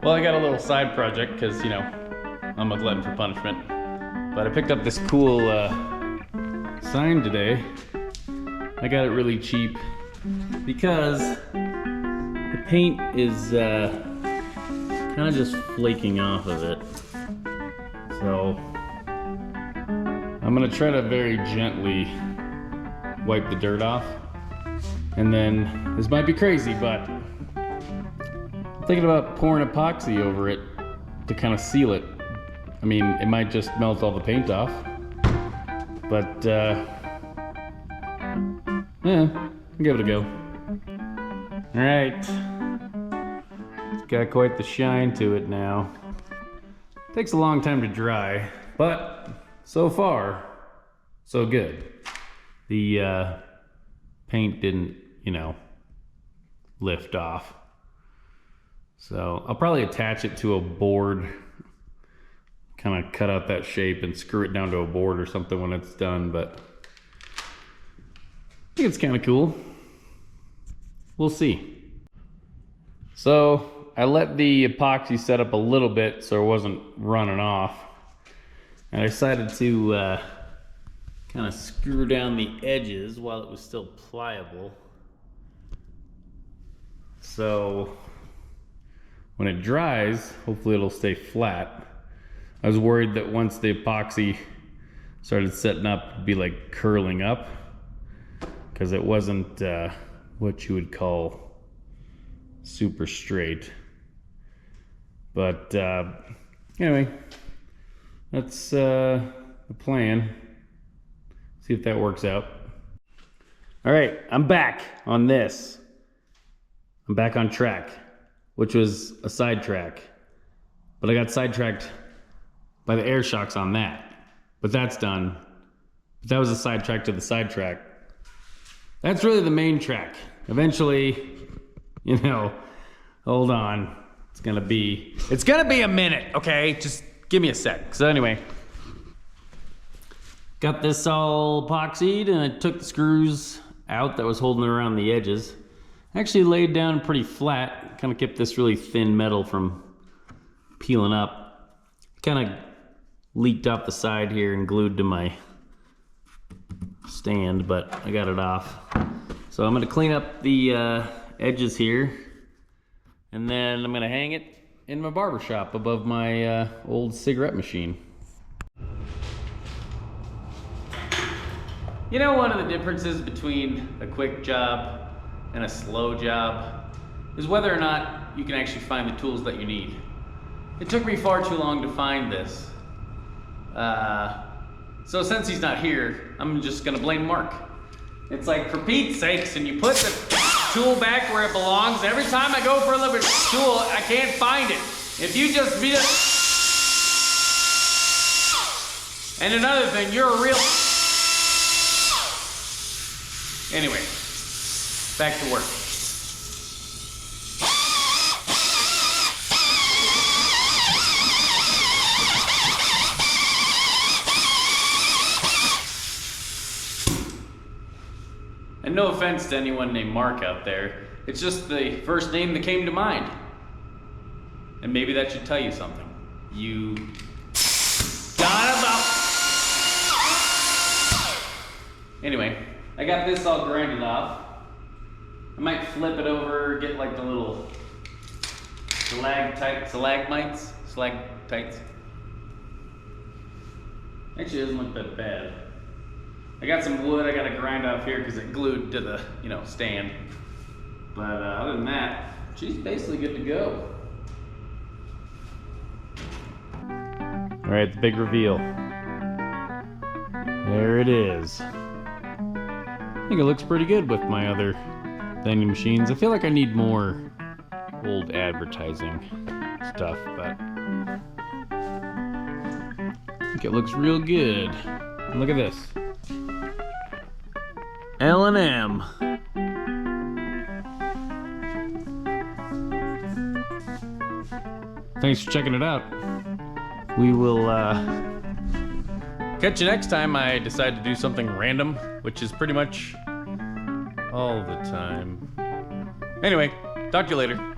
Well, I got a little side project because, you know, I'm a glutton for punishment. But I picked up this cool sign today. I got it really cheap because the paint is kind of just flaking off of it. So I'm gonna try to very gently wipe the dirt off. And then, this might be crazy, but I'm thinking about pouring epoxy over it to kind of seal it. I mean, it might just melt all the paint off, but yeah, I'll give it a go. All right, it's got quite the shine to it now. Takes a long time to dry, but so far, so good. The paint didn't, you know, lift off. So I'll probably attach it to a board, kind of cut out that shape and screw it down to a board or something when it's done, but I think it's kind of cool. We'll see. So I let the epoxy set up a little bit so it wasn't running off. And I decided to kind of screw down the edges while it was still pliable. So when it dries, hopefully it'll stay flat. I was worried that once the epoxy started setting up, it'd be like curling up, because it wasn't what you would call super straight. But anyway, that's the plan. See if that works out. All right, I'm back on this. I'm back on track, which was a sidetrack. But I got sidetracked by the air shocks on that. But that's done. But that was a sidetrack to the sidetrack. That's really the main track. Eventually, you know, hold on. It's gonna be a minute, okay? Just give me a sec. So anyway, got this all epoxied and I took the screws out that was holding it around the edges. Actually laid down pretty flat, kind of kept this really thin metal from peeling up. Kind of leaked off the side here and glued to my stand, but I got it off. So I'm gonna clean up the edges here, and then I'm gonna hang it in my barber shop above my old cigarette machine. You know, one of the differences between a quick job and a slow job is whether or not you can actually find the tools that you need. It took me far too long to find this. So since he's not here, I'm just gonna blame Mark. It's like, for Pete's sakes, and you put the tool back where it belongs. Every time I go for a little bit of tool, I can't find it. If you just be a... And another thing, you're a real... Anyway, back to work. And no offense to anyone named Mark out there, it's just the first name that came to mind. And maybe that should tell you something. You got about... Anyway, I got this all grinded off. I might flip it over, get like the little stalagmites. Actually, it doesn't look that bad. I got some wood I gotta grind off here because it glued to the, you know, stand. But other than that, she's basically good to go. All right, the big reveal. There it is. I think it looks pretty good with my other vending machines. I feel like I need more old advertising stuff, but I think it looks real good. And look at this. L&M. Thanks for checking it out. We will catch you next time I decide to do something random, which is pretty much all the time. Anyway, talk to you later.